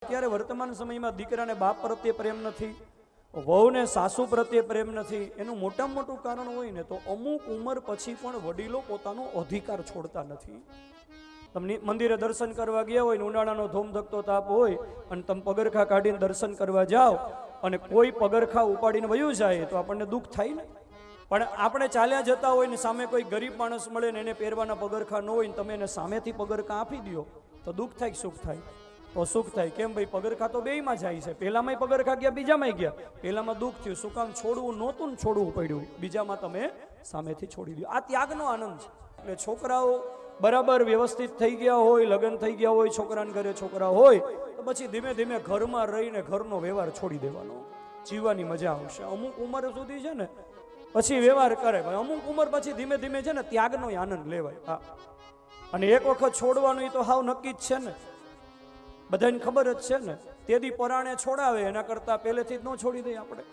અત્યારે વર્તમાન સમયમાં દીકરાને બાપ પ્રત્યે પ્રેમ નથી, વહુને સાસુ પ્રત્યે પ્રેમ નથી. એનું મોટામાં મોટું કારણ હોય ને તો અમુક ઉંમર પછી પણ વડીલો પોતાનો અધિકાર છોડતા નથી. તમને મંદિરે દર્શન કરવા ગયા હોય ને ઉનાળાનો ધોમધકતો તાપ હોય અને તમે પગરખા કાઢીને દર્શન કરવા જાઓ અને કોઈ પગરખા ઉપાડીને વયું જાય તો આપણને દુઃખ થાય ને. પણ આપણે ચાલ્યા જતા હોય ને સામે કોઈ ગરીબ માણસ મળે ને એને પહેરવાના પગરખા ન હોય ને તમે એને સામેથી પગરખા આપી દો તો દુઃખ થાય કે સુખ થાય? તો સુખ થાય. કેમ ભાઈ? પગરખા તો બેયમાં જાય છે. પહેલામાં પગરખા ગયા, બીજામાં ગયા. પહેલામાં દુઃખ થયું, શું કામ? છોડવું નહોતું ને છોડવું પડ્યું. બીજામાં તમે સામેથી છોડી દો. આ ત્યાગનો આનંદ છે. એટલે છોકરાઓ બરાબર વ્યવસ્થિત થઈ ગયા હોય, લગ્ન થઈ ગયા હોય, છોકરાને ઘરે છોકરા હોય તો પછી ધીમે ધીમે ઘરમાં રહીને ઘરનો વ્યવહાર છોડી દેવાનો. જીવવાની મજા આવશે. અમુક ઉંમર સુધી છે ને પછી વ્યવહાર કરે ભાઈ. અમુક ઉંમર પછી ધીમે ધીમે છે ને ત્યાગનો આનંદ લેવાય. હા, અને એક વખત છોડવાનું એ તો હાવ નક્કી જ છે ને, બધાને ખબર જ છે ને. તેદી પરાણે છોડાવે એના કરતા પહેલેથી જ ન છોડી દઈએ આપણે.